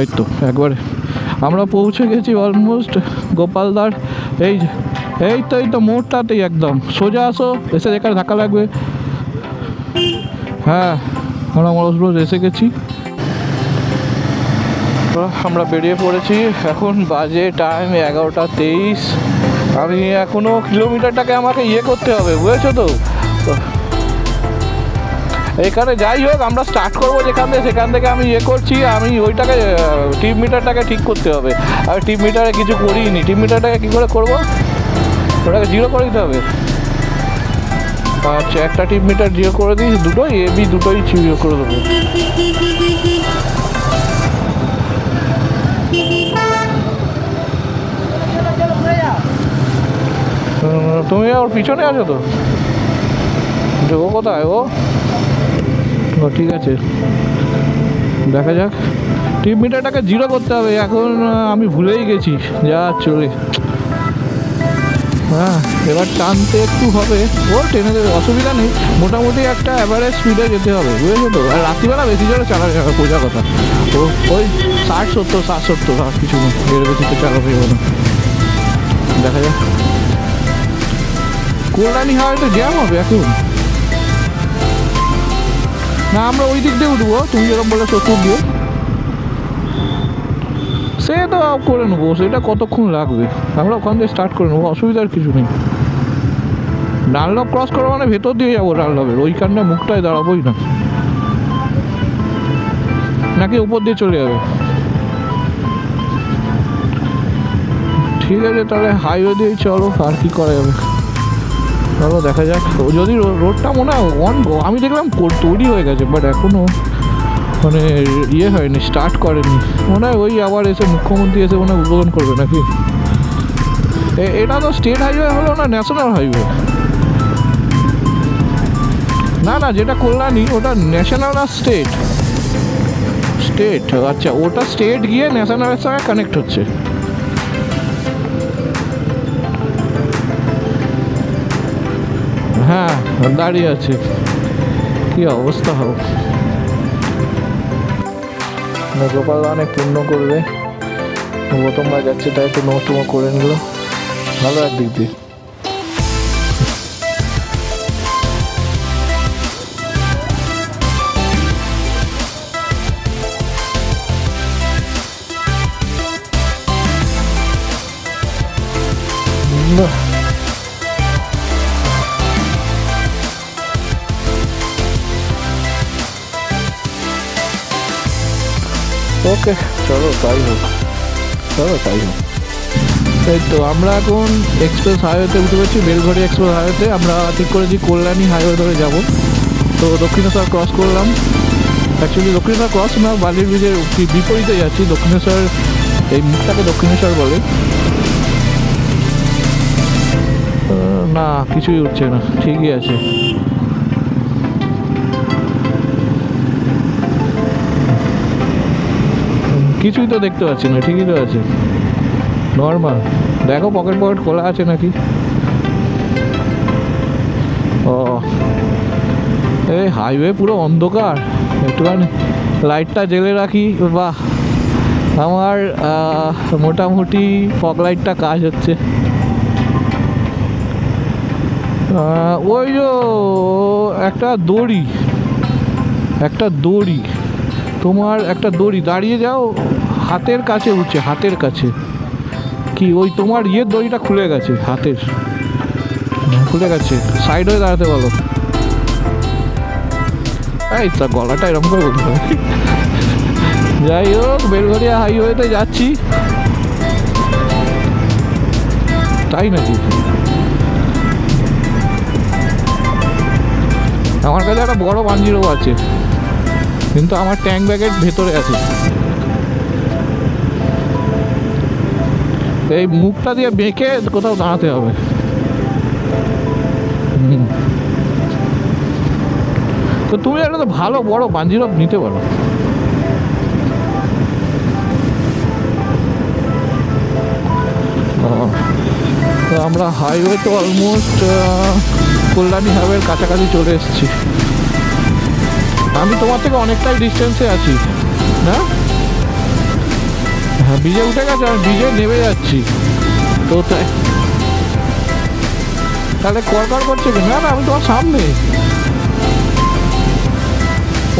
এই তো একবারে আমরা পৌঁছে গেছি অলমোস্ট গোপালদার। এই এই তো মোড়টাতেই একদম সোজা আসো, এসে যেখানে ধাক্কা লাগবে। হ্যাঁ আমরা মরসরোজ এসে গেছি। আমরা বেরিয়ে পড়েছি, এখন বাজে টাইম 11:23। আমি এখনও কিলোমিটারটাকে আমাকে করতে হবে, বুঝেছো তো। এখানে যাই হোক আমরা স্টার্ট করবো যেখান থেকে, সেখান থেকে আমি করছি। আমি ওইটাকে টিপ মিটারটাকে ঠিক করতে হবে। আর টিপ মিটারে কিছু করিনি। টিপ মিটারটাকে কী করে করবো? ওটাকে 0 করে দিতে হবে। আচ্ছা, একটা টিপ মিটার 0 করে দিই, দুটোই এবি দুটোই 0 করে দেবো। তুমি ওর পিছনে আছো তো? ও কোথায়? ও ঠিক আছে, দেখা যাক। টিপ মিটারটাকে 0 করতে হবে। এখন আমি ভুলেই গেছি যা চলে। হ্যাঁ এবার টানতে একটু হবে। ও ট্রেনে অসুবিধা নেই, মোটামুটি একটা অ্যাভারেজ স্পিডে যেতে হবে, বুঝেছো তো। আর রাত্রিবেলা বেশি জোরে চালানো যাবে, বোঝা কথা। ওই 60-70 আর কিছু না, এর বেশি তো চালাতে হবে না। দেখা যাক। কল্যাণী হাওয়াতে জ্যাম হবে এখন। না আমরা ওই দিক দিয়ে উঠবো, তুমি যেরকম বলে চতুর দিয়ে। সে তো করে নেবো, সেটা কতক্ষণ লাগবে। আমরা ওখান দিয়ে স্টার্ট করে নেবো, অসুবিধার কিছু নেই। ডানলপ ক্রস করবো মানে ভেতর দিয়ে যাবো ডানলপের, ওইখানটা মুখটায় দাঁড়াবোই না। নাকি উপর দিয়ে চলে যাবে? ঠিক আছে তাহলে হাইওয়ে দিয়েই চলো, আর কি করা যাবে। চলো দেখা যাক। যদি রোডটা মনে হয় আমি দেখলাম তৈরি হয়ে গেছে, বাট এখনও মানে হয়নি, স্টার্ট করেনি মনে হয়। ওই আবার এসে মুখ্যমন্ত্রী এসে মনে হয় উদ্বোধন করবে নাকি। এটা তো স্টেট হাইওয়ে হলো না ন্যাশনাল হাইওয়ে? না না, যেটা কল্যাণী ওটা ন্যাশনাল আর স্টেট। আচ্ছা, ওটা স্টেট গিয়ে ন্যাশনালের সঙ্গে কানেক্ট হচ্ছে। হ্যাঁ দাঁড়িয়ে আছে, কি অবস্থা হবে। গোপাল অনেক পূর্ণ করবে, প্রথমবার যাচ্ছে তাই একটু নোটমো করে নিল, ভালো একদিক দিয়ে। ওকে চলো তাই হোক। এই তো আমরা এখন এক্সপ্রেস হাইওয়েতে উঠে পেয়েছি, বেলঘড়ি এক্সপ্রেস হাইওয়েতে। আমরা ঠিক করেছি কল্যাণী হাইওয়ে ধরে যাব। তো দক্ষিণেশ্বর ক্রস করলাম। অ্যাকচুয়ালি দক্ষিণেশ্বর ক্রস না, বালির ব্রিজের বিপরীতে যাচ্ছি। দক্ষিণেশ্বর, এই মুখটাকে দক্ষিণেশ্বর বলে। না কিছুই উঠছে না, ঠিকই আছে। কিছুই তো দেখতে পাচ্ছি না, ঠিকই তো আছে, নর্মাল। দেখো পকেট খোলা আছে নাকি। ও এই হাইওয়ে পুরো অন্ধকার, একটুখানি লাইটটা জেলে রাখি। বাহ, আমার মোটামুটি ফগ লাইটটা কাজ হচ্ছে। ওই যে একটা দড়ি তোমার একটা দড়ি, দাঁড়িয়ে যাও, হাতের কাছে উঠছে, হাতের কাছে। কি ওই তোমার দড়িটা খুলে গেছে, হাতের খুলে গেছে, সাইড হয়ে দাঁড়াতে বলো। এই তা গলাটা এরকম করে বলতে হবে। যাই হোক, বেলঘরিয়া হাইওয়েতে যাচ্ছি। তাই নাকি? আমার কাছে একটা বড় 1.0 আছে, কিন্তু আমার ট্যাঙ্ক ব্যাগের ভেতরে আছে। এই মুখটা দিয়ে বেঁকে কোথাও দাঁড়াতে হবে। তো তুমি একটা তো ভালো বড় 1.0 নিতে পারো। তো আমরা হাইওয়ে তো অলমোস্ট কল্যাণী হাইওয়ের কাছাকাছি চলে এসেছি। আমি তোমার থেকে অনেকটাই ডিস্টেন্সে আছি না? হ্যাঁ ব্রিজে উঠে গেছে, আমি ব্রিজে নেমে যাচ্ছি তো তাহলে কর করছে কি? না না, আমি তোমার সামনে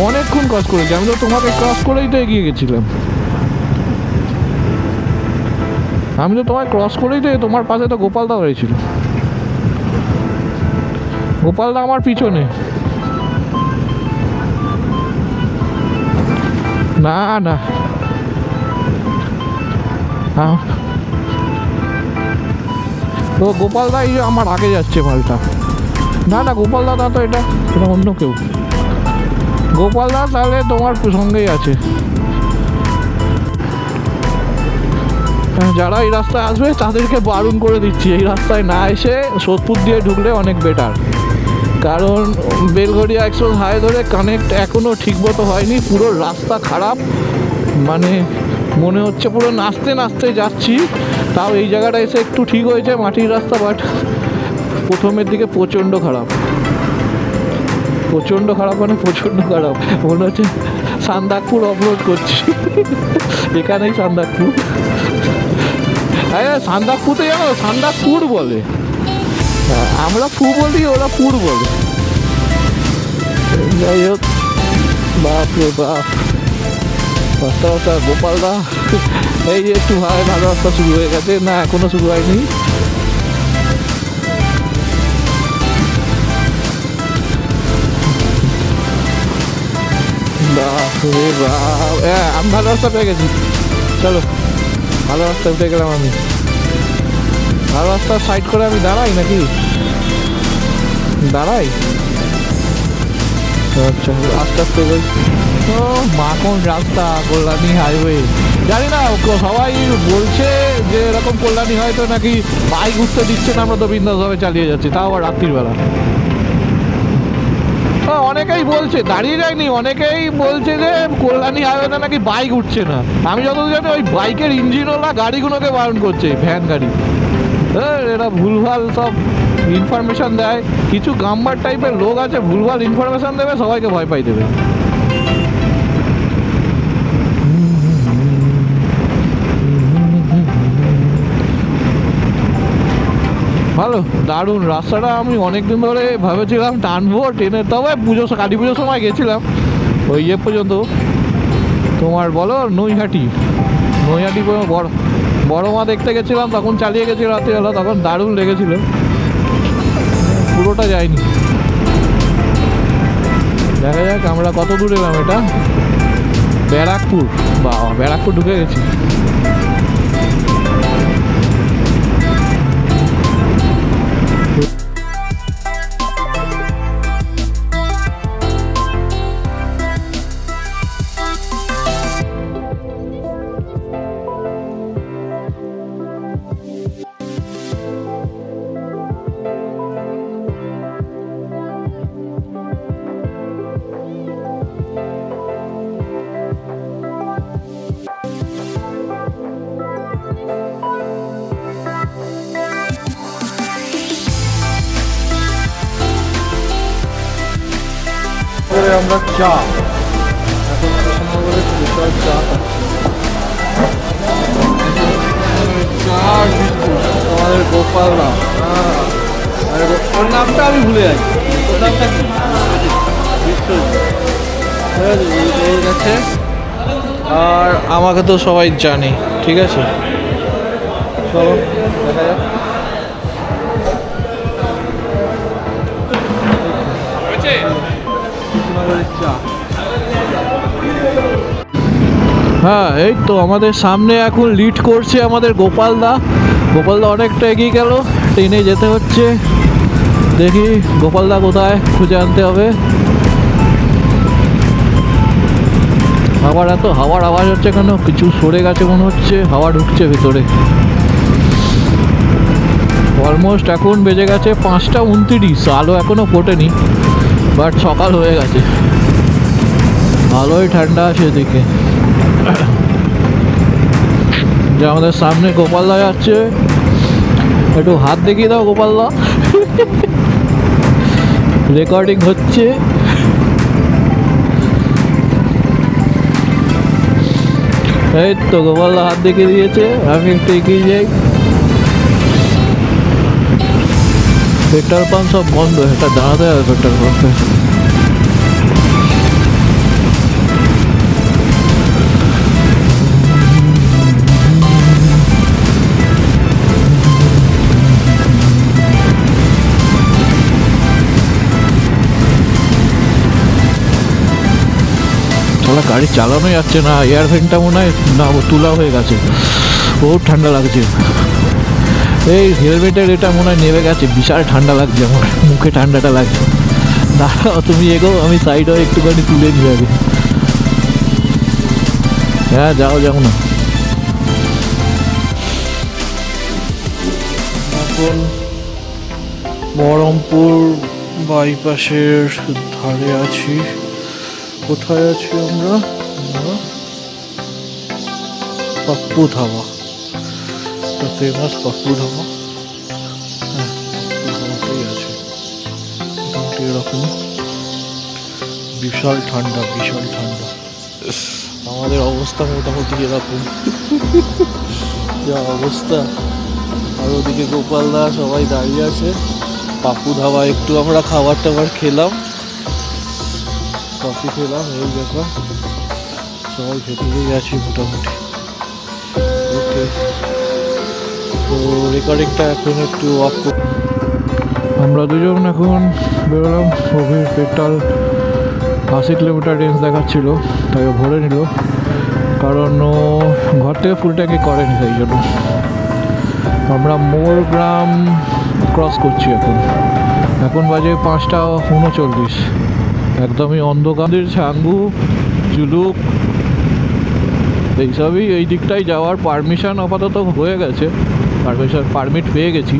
অনেকক্ষণ ক্রস করেছি, আমি তো তোমাকে ক্রস করেই তো এগিয়ে গেছিলাম। আমি তো তোমায় ক্রস করেই তো, তোমার পাশে তো গোপালদা হয়েছিল। গোপালদা আমার পিছনে। না না তো গোপালদা এই আমার আগে যাচ্ছে মালটা। না না গোপালদা না, তো এটা অন্য কেউ। গোপালদা তাহলে তোমার সঙ্গেই আছে। যারা এই রাস্তায় আসবে তাদেরকে বারণ করে দিচ্ছি, এই রাস্তায় না এসে সোদপুর দিয়ে ঢুকলে অনেক বেটার। কারণ বেলঘড়িয়া এক্সপ্রেস হাই ধরে কানেক্ট এখনও ঠিকমতো হয়নি, পুরো রাস্তা খারাপ। মানে মনে হচ্ছে পুরো নাচতে নাচতে যাচ্ছি। তাও এই জায়গাটা এসে একটু ঠিক হয়েছে, মাটির রাস্তা, বাট প্রথমের দিকে প্রচণ্ড খারাপ। প্রচণ্ড খারাপ মানে প্রচণ্ড খারাপ, মনে হচ্ছে সান্দাকপুর অফরোড করছি। এখানেই সান্দাকপুর। হ্যাঁ সান্দাকপুরতে জানো, সান্দাকপুর বলে, আমরা ফু বলি, ওরা পুর বলে। যাই হোক, বাপ রে বাপ, রাস্তা রাস্তা গোপালদা এই যে একটু ভাই ভালো রাস্তা শুরু হয়ে গেছে। না এখনো শুরু হয়নি। আমি ভালো রাস্তা পেয়ে গেছি, চলো ভালো রাস্তা উঠে গেলাম আমি। ভালো রাস্তা সাইড করে আমি দাঁড়াই নাকি? দাঁড়াই, আচ্ছা আস্তে আস্তে বল। তো মাখন রাস্তা, কল্যাণী হাইওয়ে। জানি না, সবাই বলছে যে এরকম কল্যাণী হয়তো নাকি বাইক উঠতে দিচ্ছে না, আমরা তো বিন্দাসভাবে চালিয়ে যাচ্ছি, তাও আবার রাত্রিবেলা। অনেকেই বলছে, দাঁড়িয়ে যায়নি, অনেকেই বলছে যে কল্যাণী হাইওয়েতে নাকি বাইক উঠছে না। আমি যতদূর জানি ওই বাইকের ইঞ্জিনওয়ালা গাড়িগুলোকে বারণ করছে, ভ্যান গাড়ি। এরা ভুলভাল সব ইনফরমেশান দেয়। কিছু গাম্বার টাইপের লোক আছে, ভুলভাল ইনফরমেশান দেবে, সবাইকে ভয় পাই দেবে। ভালো দারুণ রাস্তাটা। আমি অনেকদিন ধরে ভেবেছিলাম টানবো ট্রেনে, তবে কালী পুজোর সময় গেছিলাম ওই পর্যন্ত, তোমার বলো নৈহাটি বড় মা দেখতে গেছিলাম, তখন চালিয়ে গেছি রাত্রিবেলা, তখন দারুণ লেগেছিল। পুরোটা যায়নি। দেখা যাক আমরা কত দূর এলাম। এটা ব্যারাকপুর, বাবা ব্যারাকপুর ঢুকে গেছি। আমরা চা এখন কৃষ্ণনগরে বিশাল চা বিস্কুট আমাদের গোপালদা। ওর নামটা আমি ভুলে যাই, ওর নামটা কি গেছে। আর আমাকে তো সবাই জানে, ঠিক আছে চলো দেখা যাক। হ্যাঁ এই তো আমাদের সামনে এখন লিড করছে আমাদের গোপালদা অনেকটা এগিয়ে গেল, ট্রেনে যেতে হচ্ছে। দেখি গোপালদা কোথায়, খুঁজে আনতে হবে। আবার এত হাওয়ার আওয়াজ হচ্ছে কেন? কিছু সরে গেছে মনে হচ্ছে, হাওয়া ঢুকছে ভিতরে। অলমোস্ট এখন বেজে গেছে 5:29, আলো এখনো ফোটেনি, বাট সকাল হয়ে গেছে, ভালোই ঠান্ডা আছে এদিকে। যে আমাদের সামনে গোপালদা যাচ্ছে, একটু হাত দেখিয়ে দাও গোপালদা। রেকর্ডিং হচ্ছে। এই তো গোপাল হাত দেখে দিয়েছে, আমি একটু এগিয়ে যাই। পেট্রোল পাম্প সব বন্ধ, এটা দাঁড়াতে হবে পেট্রোল পাম্পে। গাড়ি চালানো যাচ্ছে না, এয়ার ভেন্টটা মনে হয় না তোলা হয়ে গেছে, বহুত ঠান্ডা লাগছে। এই হেলমেটের এটা মনে হয় নেমে গেছে, বিশাল ঠান্ডা লাগছে আমার, মুখে ঠান্ডাটা লাগছে। দাঁড়াও তুমি এগো, আমি সাইড হয়ে একটুখানি তুলে নিয়ে যাবে। হ্যাঁ যাও যাও না। এখন বহরমপুর বাইপাসের ধারে আছি। কোথায় আছি আমরা? পাপ্পু ধাবা, ফেমাস পাপ্পু ধাবা। হ্যাঁ ধাবাতেই আছে, মোটামুটি এরকম। বিশাল ঠান্ডা, বিশাল ঠান্ডা। আমাদের অবস্থা মোটামুটি এরকম, যা অবস্থা। আর ওদিকে গোপালদা সবাই দাঁড়িয়ে আছে। পাপ্পু ধাবা একটু আমরা খাবার টাবার খেলাম, কফি খেলাম, এই ব্যাপার। সবাই ভেতরেই আছি মোটামুটি। ওকে, তো রেকর্ডিংটা এখন একটু অফ করি। আমরা দুজন এখন বেরোলাম। অভির পেট্রোল 80 কিলোমিটার রেঞ্জ দেখাচ্ছিল, তাই ও ভরে নিল, কারণ ও ঘর থেকে ফুল ট্যাঙ্কি করেনি, সেই জন্য। আমরা মোরগ্রাম ক্রস করছি এখন। এখন বাজে 5:39। একদমই অন্ধকার। ছাঙ্গু, জুলুক এইসবই এই দিকটাই যাওয়ার পারমিশন আপাতত হয়ে গেছে, পারমিট পেয়ে গেছি।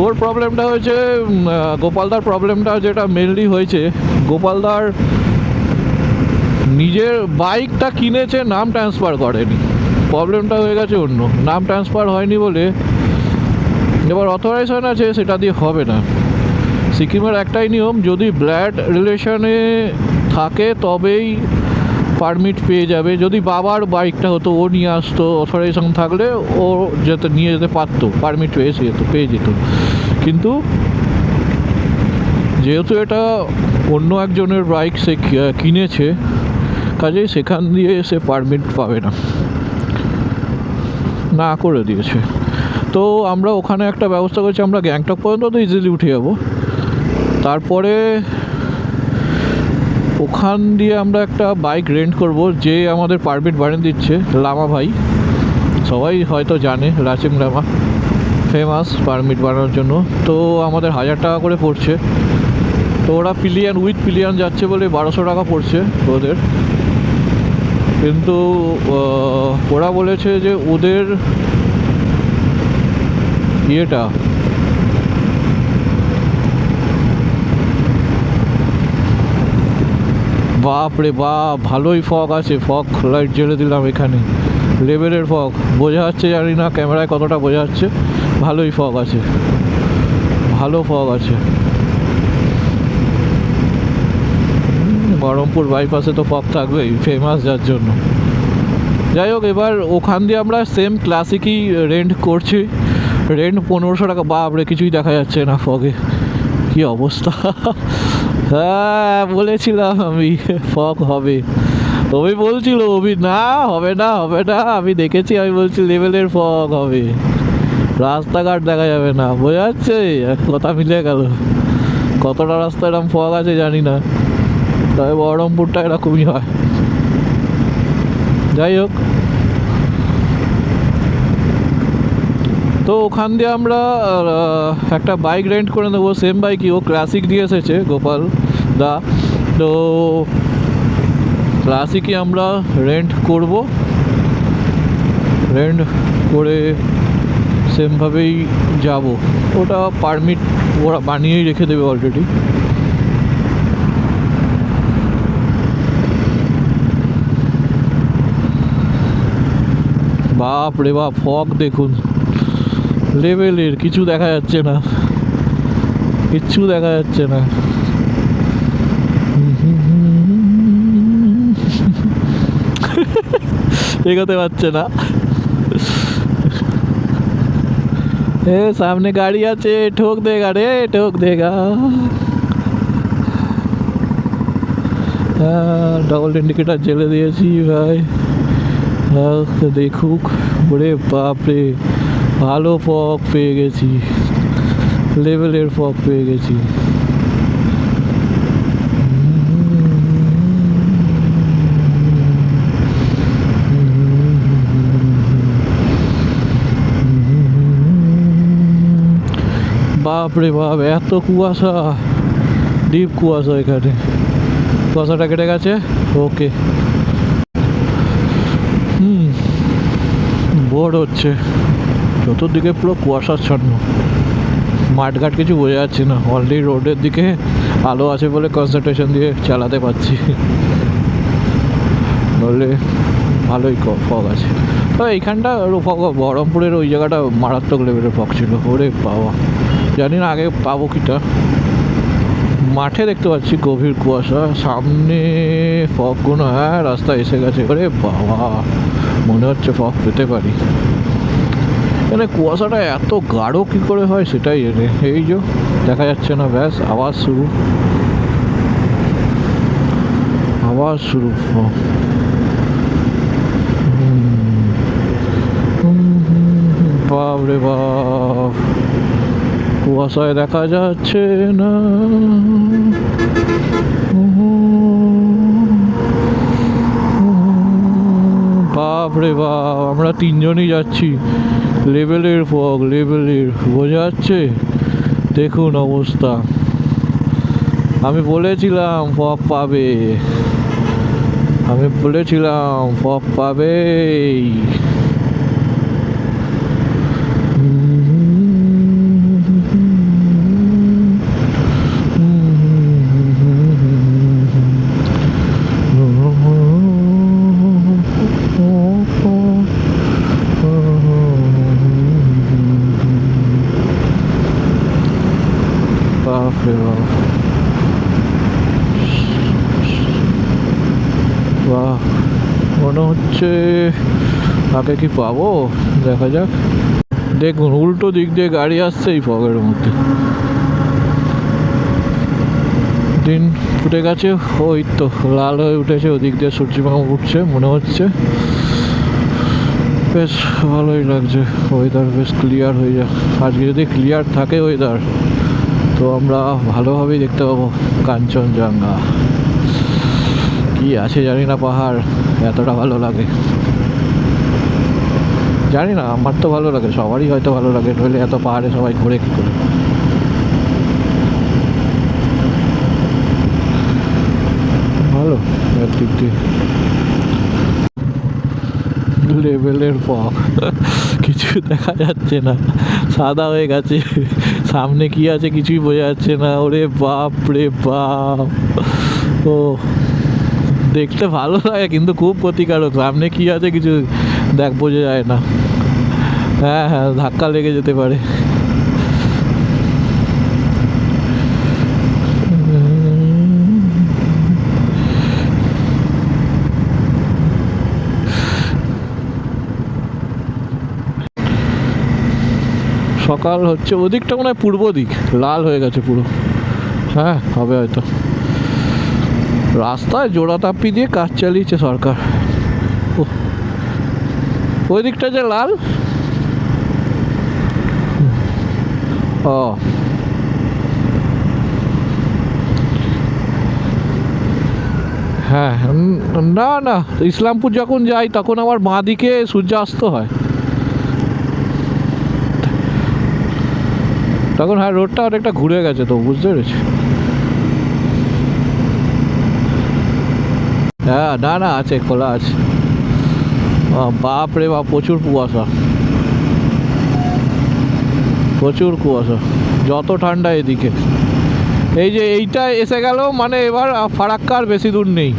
ওর প্রবলেমটা হয়েছে, গোপালদার প্রবলেমটা যেটা মেনলি হয়েছে, গোপালদার নিজের বাইকটা কিনেছে, নাম ট্রান্সফার করেনি। প্রবলেমটা হয়ে গেছে অন্য, নাম ট্রান্সফার হয়নি বলে এবার অথরাইজেশন আছে, সেটা দিয়ে হবে না। সিকিমের একটাই নিয়ম, যদি ব্লাড রিলেশনে থাকে তবেই পারমিট পেয়ে যাবে। যদি বাবার বাইকটা হতো, ও নিয়ে আসতো, অথরাইজেশন থাকলে ও যেতে নিয়ে যেতে পারতো, পারমিট পেয়ে যেত। কিন্তু যেহেতু এটা অন্য একজনের বাইক সে কিনেছে, কাজেই সেখান দিয়ে সে পারমিট পাবে না, না করে দিয়েছে। তো আমরা ওখানে একটা ব্যবস্থা করছি, আমরা গ্যাংটক পর্যন্ত তো ইজিলি উঠে যাবো। তারপরে ওখান দিয়ে আমরা একটা বাইক রেন্ট করব, যে আমাদের পারমিট বানিয়ে দিচ্ছে, লামা ভাই। সবাই হয়তো জানে, লাচিং লামা ফেমাস পারমিট বানানোর জন্য। তো আমাদের 1000 টাকা করে পড়ছে। তো ওরা পিলিয়ান, উইথ পিলিয়ান যাচ্ছে বলে 1200 টাকা পড়ছে ওদের। কিন্তু ওরা বলেছে যে ওদের ইয়েটা বাপ রে বাপ, ভালোই ফগ আছে। ফগ লাইট জ্বেলে দিলাম এখানে, লেভেলের ফগ, বোঝা যাচ্ছে জানি না ক্যামেরায় কতটা বোঝা যাচ্ছে। ভালোই ফগ আছে, ভালো ফগ আছে। বহরমপুর বাইপাসে তো ফগ থাকবেই, ফেমাস যার জন্য। যাই হোক, এবার ওখান দিয়ে আমরা সেম ক্লাসিকই রেন্ট করছি। রেন্ট 1500 টাকা। বাপরে, কিছুই দেখা যাচ্ছে না ফগে, কি অবস্থা। হ্যাঁ বলেছিলাম আমি ফগ হবে, ওই বলছিল অভি না হবে না হবে না, আমি দেখেছি, আমি বলছি লেভেলের ফগ হবে, রাস্তাঘাট দেখা যাবে না। বোঝা যাচ্ছে, কথা মিলে গেল। কতটা রাস্তা এরকম ফগ আছে জানি না, তবে বহরমপুরটা এরকমই হয়। যাই হোক, তো ওখান দিয়ে আমরা একটা বাইক রেন্ট করে নেবো, সেম বাইকই, ও ক্লাসিক দিয়ে এসেছে গোপাল দা। তো ক্লাসিকই আমরা রেন্ট করব, রেন্ট করে সেমভাবেই যাব। ওটা পারমিট ওরা বানিয়েই রেখে দেবে অলরেডি। বাপ রে বাপ, ফগ দেখুন, লেভেলের, কিছু দেখা যাচ্ছে না, কিচ্ছু দেখা যাচ্ছে না। এগোতে পারছে না। এ সামনে গাড়ি আছে, ঠোক দেগা রে, ঠোক দেগা। হ্যাঁ, ডবল ইন্ডিকেটার জ্বেলে দিয়েছি ভাই। দেখুক, ওরে বাপরে, ভালো ফগ পেয়ে গেছি, লেভেলের ফগ পেয়ে গেছি। বাপরে বাপ, এত কুয়াশা, ডিপ কুয়াশা এখানে। কুয়াশাটা কেটে গেছে, ওকে। বোর হচ্ছে, চতুর্দিকে পুরো কুয়াশাচ্ছন্ন, মাঠঘাট কিছু বোঝা যাচ্ছে না। অলরেডি রোডের দিকে আলো আছে বলে কনসেন্ট্রেশন দিয়ে চালাতে পারছি, বলে ভালোই ফগ আছে। তো এইখানটা ফগ, বহরমপুরের ওই জায়গাটা মারাত্মক লেভেলের ফগ ছিল। ওরে বাবা, জানি না আগে পাবো কিটা। মাঠে দেখতে পাচ্ছি গভীর কুয়াশা, সামনে ফগগুলো, হ্যাঁ রাস্তা এসে গেছে। ওরে বাবা, মনে হচ্ছে ফগ পেতে পারি। এখানে কুয়াশাটা এত গাঢ় কী করে হয় সেটাই এনে, এই যে দেখা যাচ্ছে না, ব্যাস আওয়াজ শুরু, আওয়াজ শুরু। বাপ রে বাপ, কুয়াশায় দেখা যাচ্ছে না। বাপ রে বাপ, আমরা তিনজনই যাচ্ছি, লেভেলের ফগ, লেভেলের, বোঝা যাচ্ছে। দেখুন অবস্থা, আমি বলেছিলাম ফগ পাবে, আমি বলেছিলাম ফগ পাবে। বাহ, মনে হচ্ছে আগে কি পাবো, দেখা যাক। দেখুন উল্টো দিক দিয়ে গাড়ি আসছে এই ফগের মধ্যে। দিন ফুটে গেছে, ওই তো লাল হয়ে উঠেছে, ওদিক দিয়ে সূর্যমামা উঠছে মনে হচ্ছে। বেশ ভালোই লাগছে, ওয়েদার বেশ ক্লিয়ার হয়ে যায়। আজকে যদি ক্লিয়ার থাকে ওয়েদার, তো আমরা ভালোভাবেই দেখতে পাবো কাঞ্চনজঙ্ঘা। কি আছে জানি না, পাহাড় এতটা ভালো লাগে জানি না, আমার তো ভালো লাগে, সবারই হয়তো ভালো লাগে, নইলে এত পাহাড়ে সবাই ঘুরে কী করে। ভালো একদিক দিয়ে, লেভেলের ফগ, কিছু দেখা যাচ্ছে না, সাদা হয়ে গেছে, সামনে কি আছে কিছুই বোঝা যাচ্ছে না। ওরে বাপ রে বাপ, ও দেখতে ভালো লাগে কিন্তু খুব ক্ষতিকারক, সামনে কি আছে কিছু বোঝা যায় না। হ্যাঁ হ্যাঁ, ধাক্কা লেগে যেতে পারে। সকাল হচ্ছে, ওদিকটা মনে হয় পূর্ব দিক, লাল হয়ে গেছে পুরো। হ্যাঁ হবে হয়তো, রাস্তায় জোড়া তাপ্পি দিয়ে কাজ চালিয়েছে সরকার। ওই দিকটা যে লাল, ও হ্যাঁ, না না, ইসলামপুর যখন যাই তখন আমার বাঁ দিকে সূর্যাস্ত হয়, তখন হ্যাঁ রোডটা অনেকটা ঘুরে গেছে, তো বুঝতে পেরেছি। হ্যাঁ না না, আছে, খোলা আছে। বাপ রে বাপ, প্রচুর কুয়াশা, প্রচুর কুয়াশা, যত ঠান্ডা এদিকে। এই যে এইটা এসে গেল মানে এবার ফারাক্কা আর বেশি দূর নেই।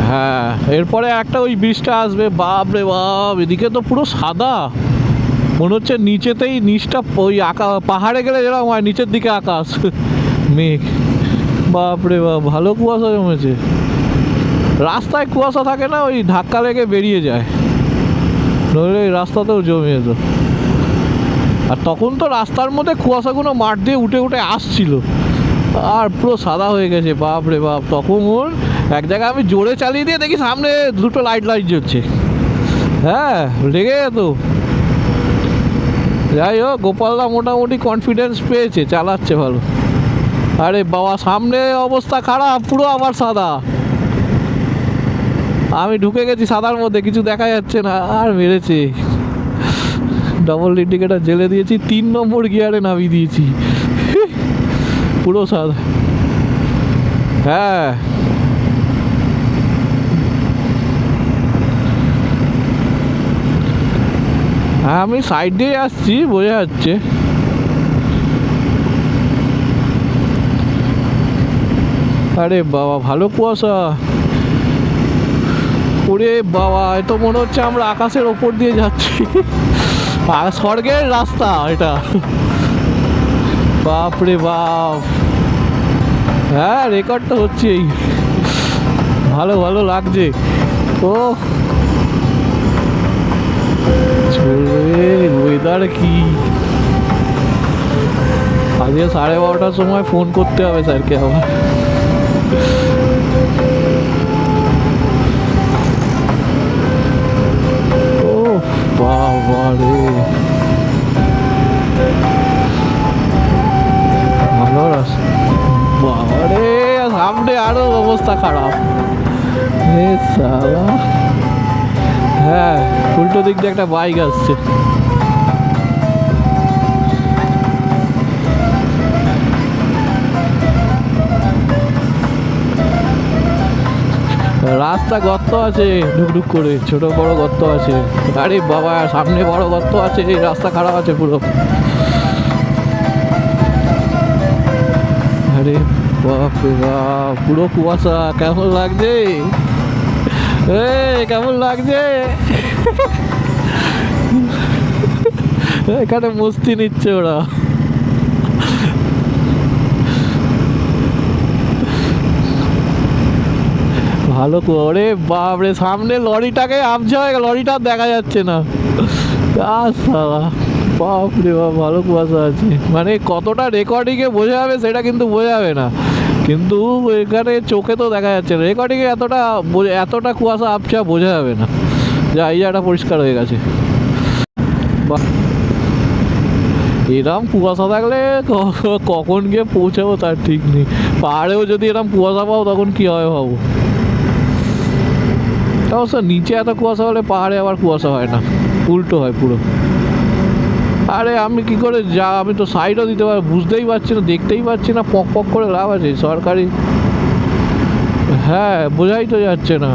হ্যাঁ, এরপরে একটা ওই ব্রিজটা আসবে, বাপ রে বাপ, এদিকে তো পুরো সাদা, মনে হচ্ছে নিচেতেই, নিচটা ওই পাহাড়ে গেলে যেরকম হয় নিচের দিকে আকাশ মেঘ। বাপ রে বাপ, ভালো কুয়াশা জমেছে। রাস্তায় কুয়াশা থাকে না, ওই ধাক্কা লেগে বেরিয়ে যায়, নইলে এই রাস্তাতেও জমে যেত। আর তখন তো রাস্তার মধ্যে কুয়াশাগুলো মাঠ দিয়ে উঠে উঠে আসছিল, আর পুরো সাদা হয়ে গেছে, বাপ রে বাপ। তখন এক জায়গায় আমি জোরে চালিয়ে দিয়ে দেখি সামনে দুটো লাইট জ্বলছে, হ্যাঁ লেগে যেত। যাই হোক, গোপালদা মোটামুটি কনফিডেন্স পেয়েছে, চালাচ্ছে ভালো। আরে বাবা, সামনে অবস্থা খারাপ, পুরো আবার সাদা। আমি ঢুকে গেছি সাদার মধ্যে, কিছু দেখা যাচ্ছে না, আর মেরেছে। ডবল ইন্ডিকেটার জেলে দিয়েছি, 3 নম্বর গিয়ারে নামিয়ে দিয়েছি, পুরো সাদা। হ্যাঁ আমি সাইড দিয়ে আসছি, বোঝা যাচ্ছে। আরে বাবা, ভালো কুয়াশা। ওরে বাবা, এ তো মনে হচ্ছে আমরা আকাশের ওপর দিয়ে যাচ্ছি, আর স্বর্গের রাস্তা এটা, বাপ রে বাপ। হ্যাঁ, রেকর্ড তো হচ্ছেই, ভালো ভালো লাগছে। ও ওয়েদার কি, আজকে 12:30টার সময় ফোন করতে হবে স্যারকে আবার। ও বাবা রে, ভালো রাস্তা। বাবা রে, সামনে আরো অবস্থা খারাপ। সালা, হ্যাঁ উল্টো দিক দিয়ে একটা বাইক আসছে। রাস্তা গর্ত আছে, ঢুকঢুক করে, ছোট বড় গর্ত আছে। আরে বাবা, সামনে বড় গর্ত আছে, রাস্তা খারাপ আছে পুরো। আরে বাপ রে বাপ, পুরো কুয়াশা। কেমন লাগছে? কেমন লাগছে? এখানে মস্তি নিচ্ছে ওরা। ভালো করে, বাপরে, সামনে লরিটাকে আপছে হয়ে গেল, লরিটা দেখা যাচ্ছে না। বাপরে বাপ, ভালো কুয়াশা আছে। মানে কতটা রেকর্ডিংয়ে বোঝা যাবে সেটা কিন্তু বোঝা যাবে না, কিন্তু এখানে চোখে তো দেখা যাচ্ছে না। রেকর্ডিংয়ে এতটা কুয়াশা আপছা বোঝা যাবে না। যা, এই জায়গাটা পরিষ্কার হয়ে গেছে। এরম কুয়াশা থাকলে কখন গিয়ে পৌঁছাবো তার ঠিক নেই। পাহাড়েও যদি এরম কুয়াশা পাও তখন কী হবে ভাবো। অবশ্য নিচে এত কুয়াশা হলে পাহাড়ে আবার কুয়াশা হয় না, উল্টো হয় পুরো। আরে আমি কি করে আমি তো সাইডও দিতে পারি, বুঝতেই পারছি না, দেখতেই পাচ্ছি না, পক পক করে লাভ আছে সরকারি। হ্যাঁ, বোঝাই তো যাচ্ছে না।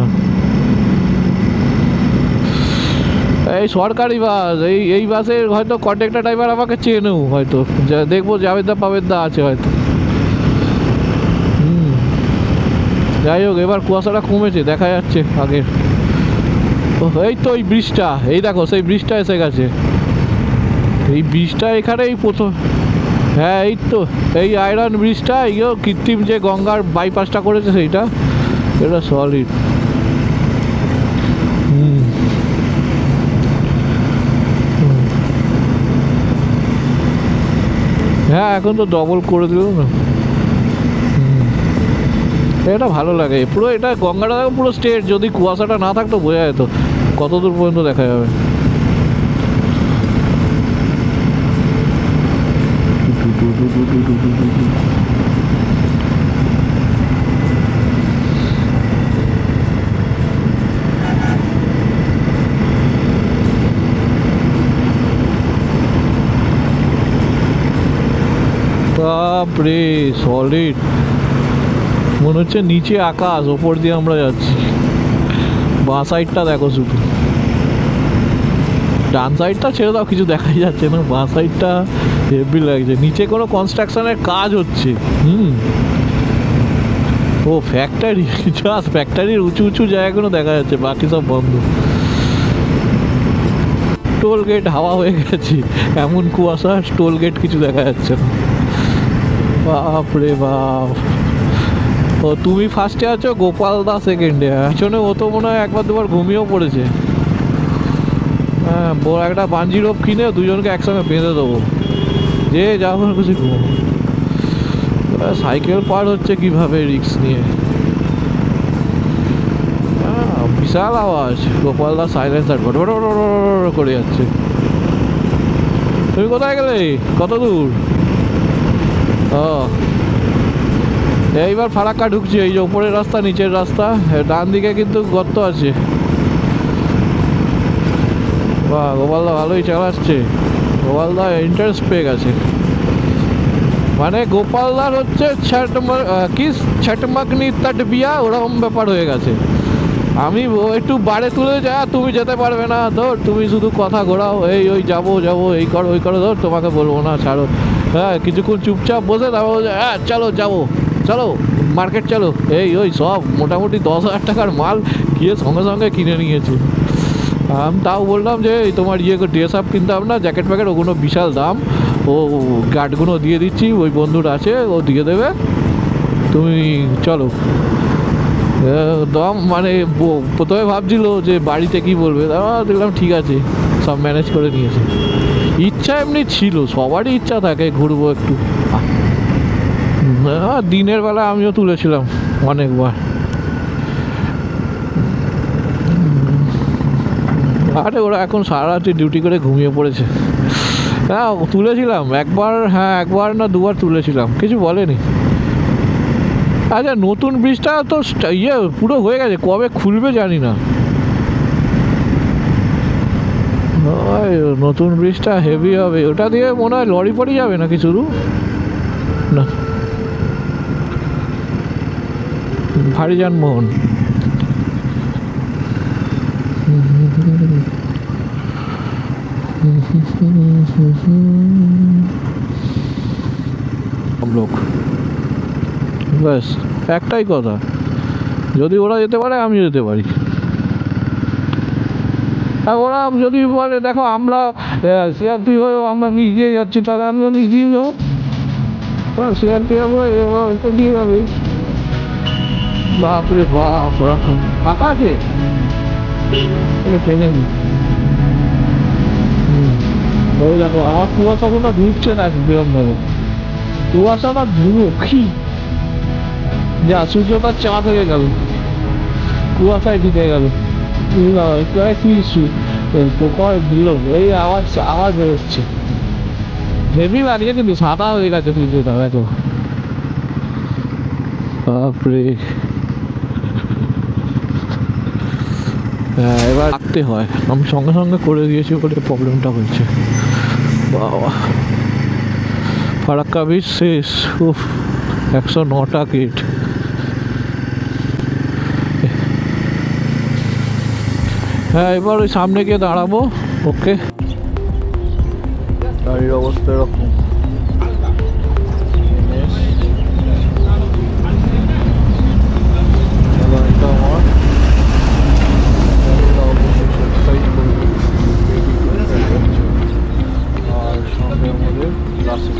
এই সরকারি বাস, এই বাসের হয়তো কন্ডাক্টর ড্রাইভার আমাকে চেনেও হয়তো, দেখবো জাবেদা পাবেদা আছে হয়তো। যাই হোক, এবার কুয়াশাটা কমেছে, দেখা যাচ্ছে আগে। এই তো এই ব্রিজটা, এই দেখো সেই ব্রিজটা এসে গেছে। এই ব্রিজটা এখানে এই প্রথম, হ্যাঁ এই তো এই আয়রন ব্রিজটা, এইও কৃত্রিম যে গঙ্গার বাইপাসটা করেছে সেইটা, এটা সলিড। হ্যাঁ, এখন তো ডবল করে দিল না। এটা ভালো লাগে পুরো, এটা গঙ্গাটা পুরো স্ট্রেট। যদি কুয়াশাটা না থাকতো বোঝা যেত কত দূর পর্যন্ত দেখা যাবে। বাপরে, সলিড। মনে হচ্ছে নিচে আকাশ, ওপর দিয়ে আমরা যাচ্ছি। বাঁ সাইডটা দেখো শুধু, ডান সাইডটা ছেড়ে দাও, কিছু দেখাই যাচ্ছে না। বাঁ সাইডটা হেভি লাগছে, নিচে কোনো কনস্ট্রাকশনের কাজ হচ্ছে। ও ফ্যাক্টরি, জাস্ট ফ্যাক্টরির উঁচু উঁচু জায়গাগুলো দেখা যাচ্ছে, বাকি সব বন্ধ। টোল গেট হাওয়া হয়ে গেছে, এমন কুয়াশা, টোল গেট কিছু দেখা যাচ্ছে না। বাপ রে বাপ, ও তুমি ফার্স্টে আছো, গোপাল দা সেকেন্ডে। পিছনে ও তো মনে হয় একবার দুবার ঘুমিয়েও পড়েছে। হ্যাঁ, বড় একটা বাঞ্জি রোপ কিনে দুজনকে একসঙ্গে বেঁধে দেবো, যে যা করে খুশি ঘুমো। সাইকেল পার হচ্ছে কিভাবে রিক্স নিয়ে। বিশাল আওয়াজ, গোপাল দা সাইলেন্সার করে যাচ্ছে। তুমি কোথায় গেলে? কত দূর? ও, এইবার ফারাক্কা ঢুকছি। এই যে ওপরের রাস্তা, নিচের রাস্তা, ডান দিকে কিন্তু গর্ত আছে। বাহ, গোপালদা ভালোই চালাচ্ছে। গোপালদা ইন্টারেস্ট পেয়ে গেছে। মানে গোপালদার হচ্ছে ছটমাকনি তট বিয়া, ওরকম ব্যাপার হয়ে গেছে। আমি একটু বাড়ে তুলে যা, তুমি যেতে পারবে না, ধর তুমি শুধু কথা ঘোরাও, এই ওই যাবো যাবো, এই করো ওই করো, ধর তোমাকে বলবো না, ছাড়ো। হ্যাঁ, কিছুক্ষণ চুপচাপ বসে তারপর হ্যাঁ চলো যাবো, চলো মার্কেট চলো, এই ওই সব মোটামুটি 10,000 টাকার মাল গিয়ে সঙ্গে সঙ্গে কিনে নিয়েছে। আমি তাও বললাম যে তোমার ড্রেস আপ কিনতে হবে না, জ্যাকেট প্যাকেট, ওগুলো বিশাল দাম, ও গার্ডগুলো দিয়ে দিচ্ছি, ওই বন্ধুর আছে, ও দিয়ে দেবে, তুমি চলো। দম মানে প্রথমে ভাবছিল যে বাড়িতে কি বলবে, দেখলাম ঠিক আছে, সব ম্যানেজ করে নিয়েছে। ইচ্ছা এমনি ছিল, সবারই ইচ্ছা থাকে ঘুরবো একটু। দিনের বেলা আমিও তুলেছিলাম অনেকবার। আরে ওরা এখন সারা রাত্রি ডিউটি করে ঘুমিয়ে পড়েছে। হ্যাঁ তুলেছিলাম একবার, হ্যাঁ একবার না দুবার তুলেছিলাম, কিছু বলেনি। আচ্ছা, নতুন ব্রিজটা তো পুরো হয়ে গেছে, কবে খুলবে জানি না। ওই নতুন ব্রিজটা হেভি হবে, ওটা দিয়ে মনে হয় লরি পড়ে যাবে নাকি শুধু, না ভারী যানবাহন। লোক ব্যাস একটাই কথা, যদি ওরা যেতে পারে আমি যেতে পারি। আর ওরা যদি বলে দেখো আমরা সিআরপি হয়ে আমরা নিজে যাচ্ছি, তাহলে আমি নিজেই যাবো, সিআরপি হবে। বাপরে বাপ, ওরকম ফাঁকা আছে ট্রেনে। ওই দেখো আমার কুয়াশা কোনো ঢুকছে না বেরোম, কুয়াশা না ধুলো কি যা, সূর্যটার চাঁদ হয়ে গেল, কুয়াশায় ঢুকে গেল। পোকায় দিল, এই আওয়াজ আওয়াজ বেরোচ্ছে, হেভি লাগে কিন্তু সাদা হয়ে গেছে সূর্যটা এত, বাপরে। হ্যাঁ এবার রাখতে হয়, আমি সঙ্গে সঙ্গে করে দিয়েছি বলে প্রবলেমটা হয়েছে। বাবা, ফারাক্কা ব্রিজ শেষ। 109টা গেট। হ্যাঁ এবার ওই সামনে গিয়ে দাঁড়াবো। ওকে, গাড়ির অবস্থা এরকম। আর সঙ্গে আমাদের লাস্ট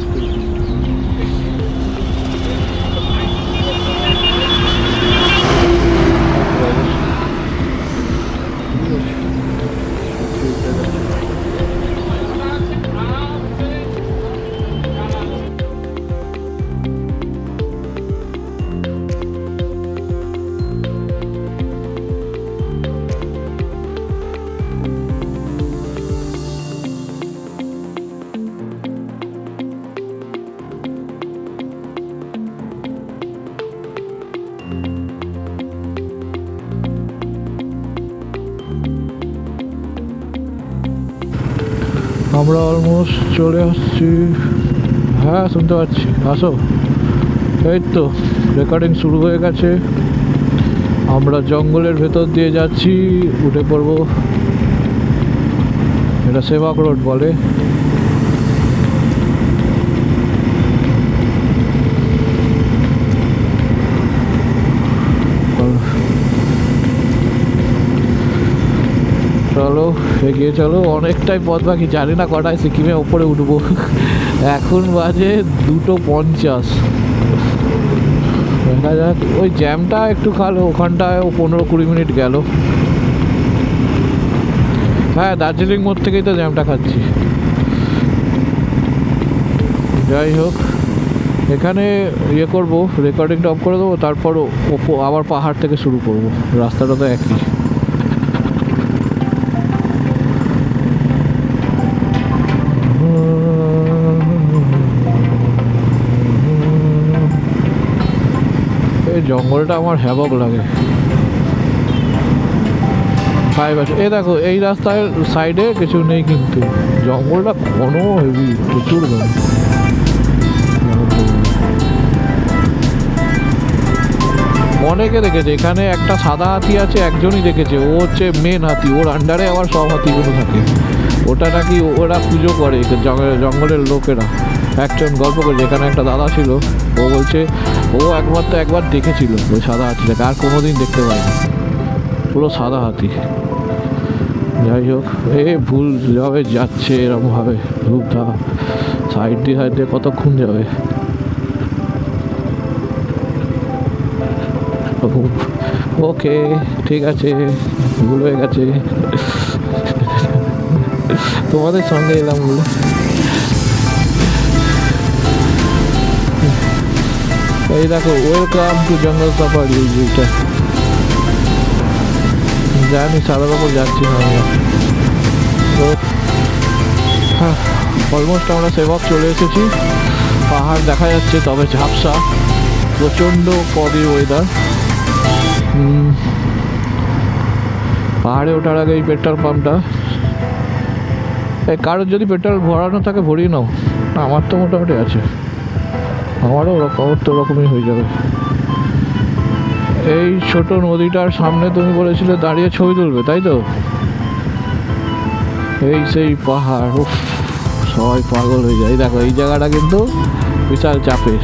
আমরা অলমোস্ট চলে আসছি। হ্যাঁ শুনতে পাচ্ছি, আসো। এই তো রেকর্ডিং শুরু হয়ে গেছে। আমরা জঙ্গলের ভেতর দিয়ে যাচ্ছি, উঠে পড়বো। এটা সেবাক রোড বলে। চলো এগিয়ে চলো, অনেকটাই পথ বাকি, জানি না কটায় সিকিমে ওপরে উঠবো। এখন বাজে 2:50। দেখা যাক। ওই জ্যামটা একটু খালো ওখানটায়, 15-20 মিনিট গেল। হ্যাঁ, দার্জিলিং মোড় থেকেই তো জ্যামটা খাচ্ছি। যাই হোক, এখানে ইয়ে করবো, রেকর্ডিংটা অফ করে দেবো, তারপর আবার পাহাড় থেকে শুরু করব। রাস্তাটা তো একই। এই জঙ্গলটা আমার হ্যাবক লাগে। এ দেখো, এই রাস্তার সাইডে কিছু নেই, কিন্তু জঙ্গলটা ঘন হেভি, প্রচুর ঘন। অনেকে দেখেছে, এখানে একটা সাদা হাতি আছে, একজনই দেখেছে, ও হচ্ছে মেন হাতি, ওর আন্ডারে আবার সব হাতিগুলো থাকে। ওটা নাকি ওরা পুজো করে জঙ্গলের লোকেরা। একজন গল্প করে, যেখানে একটা দাদা ছিল, ও বলছে ও একবার দেখেছিল ওই সাদা হাতিটাকে, আর কোনোদিন দেখতে পায়নি, পুরো সাদা হাতি। যাই হোক, ভুল যাবে যাচ্ছে এরকমভাবে ধূপধাপ, সাইড দিয়ে কতক্ষণ যাবে। ওকে, ঠিক আছে, ভুল হয়ে গেছে, তোমাদের সঙ্গে এলাম বলে। এই দেখো, ওয়েলকাম টু জঙ্গল সাফারি। এইটা জানি, সারা রকম যাচ্ছি না আমরা। তো হ্যাঁ, অলমোস্ট আমরা সেবক চলে এসেছি। পাহাড় দেখা যাচ্ছে, তবে ঝাপসা, প্রচণ্ড ফগি ওয়েদার। পাহাড়ে ওঠার আগে এই পেট্রোল পাম্পটা, কারোর যদি পেট্রোল ভরানো থাকে ভরিয়ে নাও। আমার তো মোটামুটি আছে, আমারও ওরকমই হয়ে যাবে। এই ছোট নদীটার সামনে তুমি বলেছিলে দাঁড়িয়ে ছবি তুলবে, তাই তো? এই সেই পাহাড়, উফ, সবাই পাগল হয়ে যায়। দেখো, এই জায়গাটা কিন্তু বিশাল চাপের।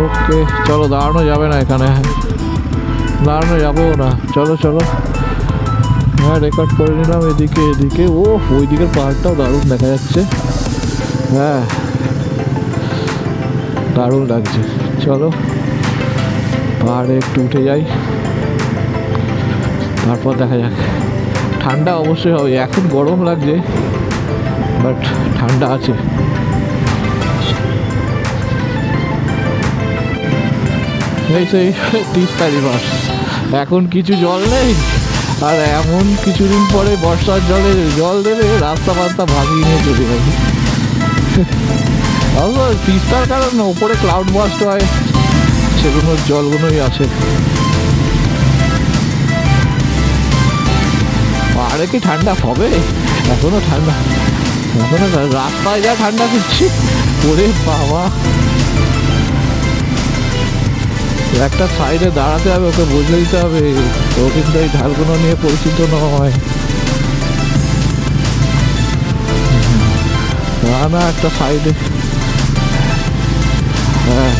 ওকে, চলো, দাঁড়ানো যাবে না এখানে, দাঁড়ানো যাবেও না। চলো চলো, হ্যাঁ, রেকর্ড করে নিলাম। এদিকে ও ওই দিকের পাহাড়টাও দারুণ দেখা যাচ্ছে। হ্যাঁ, দারুণ লাগছে। চলো, পাহাড়ে একটু উঠে যাই, তারপর দেখা যাক। ঠান্ডা অবশ্যই হবে, এখন গরম লাগছে, বাট ঠান্ডা আছে। এই সেই তিস্তা রিভার, এখন কিছু জল নেই, আর এমন কিছুদিন পরে বর্ষার জল দেবে, রাস্তা ভাঙিয়ে নিয়ে চলে যাবে। তিস্তার কারণ ওপরে ক্লাউড বাস্ট হয়, সেগুলোর জলগুলোই আছে। পাহাড়ে কি ঠান্ডা হবে? এখনো রাস্তায় যা ঠান্ডা দিচ্ছি, ওরে বাবা। একটা সাইডে দাঁড়াতে হবে, ওকে বুঝে দিতে হবে ও কিন্তু এই ঢালগুলো নিয়ে পরিচিত নয়। না, একটা সাইডে। হ্যাঁ,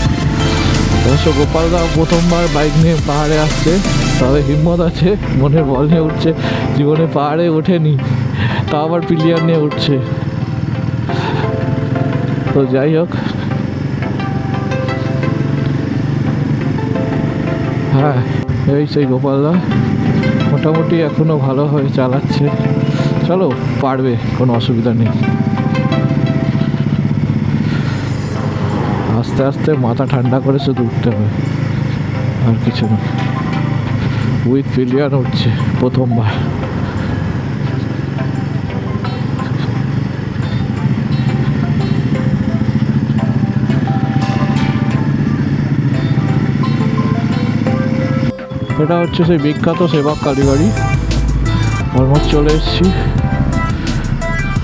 অবশ্য গোপালদা প্রথমবার বাইক নিয়ে পাহাড়ে আসছে, তবে হিম্মত আছে, মনের বল নিয়ে উঠছে। জীবনে পাহাড়ে ওঠেনি, তা আবার পিলিয়ার নিয়ে উঠছে। তো যাই হোক, হ্যাঁ, এই সেই গোপালদা মোটামুটি এখনো ভালোভাবে চালাচ্ছে। চলো, পারবে, কোনো অসুবিধা নেই। আস্তে আস্তে মাথা ঠান্ডা করে শুধু উঠতে হবে, আর কিছু না। উইথ পিলিয়ান উঠছে প্রথমবার। এটা হচ্ছে সেই বিখ্যাত সেবক কালীবাড়ি। অলমোস্ট চলে এসেছি,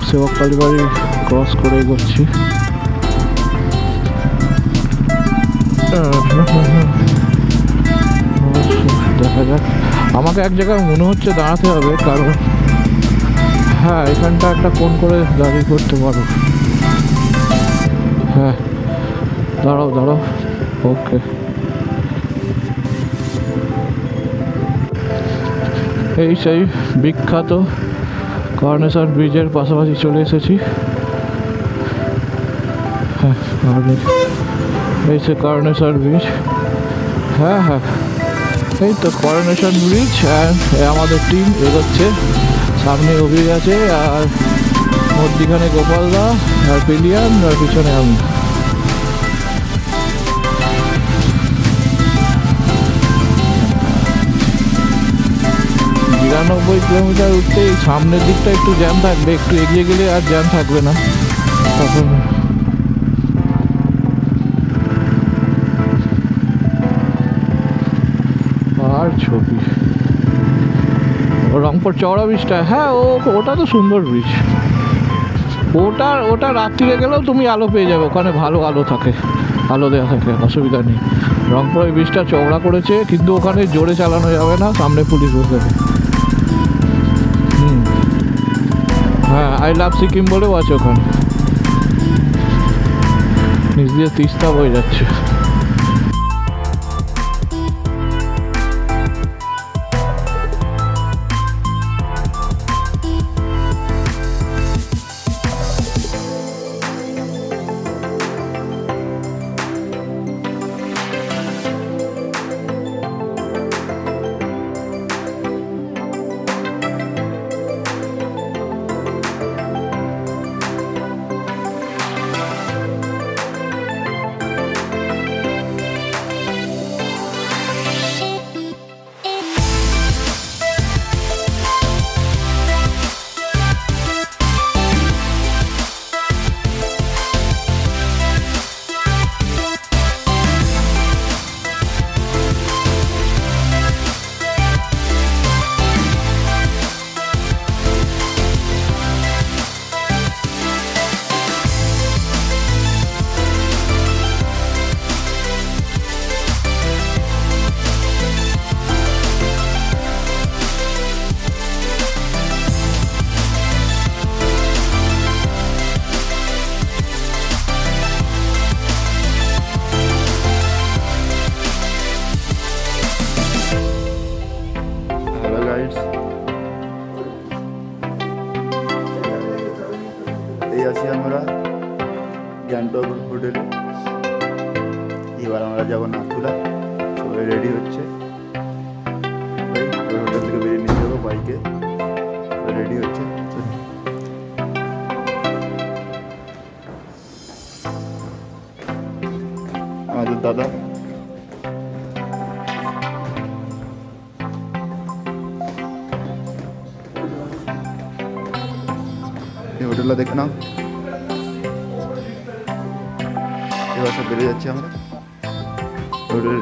সেবক কালীবাড়ি ক্রস করে এগোচ্ছি। দেখা যাক, আমাকে এক জায়গায় মনে হচ্ছে দাঁড়াতে হবে, কারণ হ্যাঁ, এখানটা একটা ফোন করে দাঁড়িয়ে করতে পারো। হ্যাঁ, দাঁড়াও, ওকে। এই সেই বিখ্যাত করোনেশন ব্রিজের পাশাপাশি চলে এসেছি। হ্যাঁ এই সে করোনেশন ব্রিজ। হ্যাঁ হ্যাঁ এই তো করোনেশন ব্রিজ। অ্যান্ড আমাদের টিম এগোচ্ছে, সামনে অভি আছে আর মধ্যিখানে গোপালদা আর পিলিয়ান আর পিছনে আমি। 92 কিলোমিটার উঠতেই সামনের দিকটা একটু জ্যাম থাকবে, একটু এগিয়ে গেলে আর জ্যাম থাকবে না তখন। আর ছবি রংপুর চওড়া ব্রিজটা, হ্যাঁ ওটা তো সুন্দর ব্রিজ। ওটা রাত্রিরে গেলেও তুমি আলো পেয়ে যাবে, ওখানে ভালো আলো থাকে, আলো দেওয়া থাকে, অসুবিধা নেই। রংপুরের ব্রিজটা চওড়া করেছে কিন্তু ওখানে জোরে চালানো যাবে না, সামনে পুলিশ বসে যাবে। হ্যাঁ আই লাভ সিকিম বলেও আছে ওখানে, নিচ দিয়ে তিস্তা বয়ে যাচ্ছে। এই আছি আমরা গ্যাংটক হোটেলে। এবার আমরা যাবো নাথুলা, সবাই রেডি হচ্ছে। হোটেল থেকে বেরিয়ে নিয়ে যাবো বাইকে, রেডি হচ্ছে। আমাদের দাদা এই হোটেলটা দেখে নাও। এবার সব বেরিয়ে যাচ্ছি আমরা হোটেল,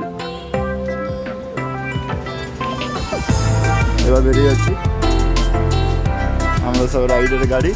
এবার বেরিয়ে যাচ্ছি আমরা সব রাইডের গাড়ি।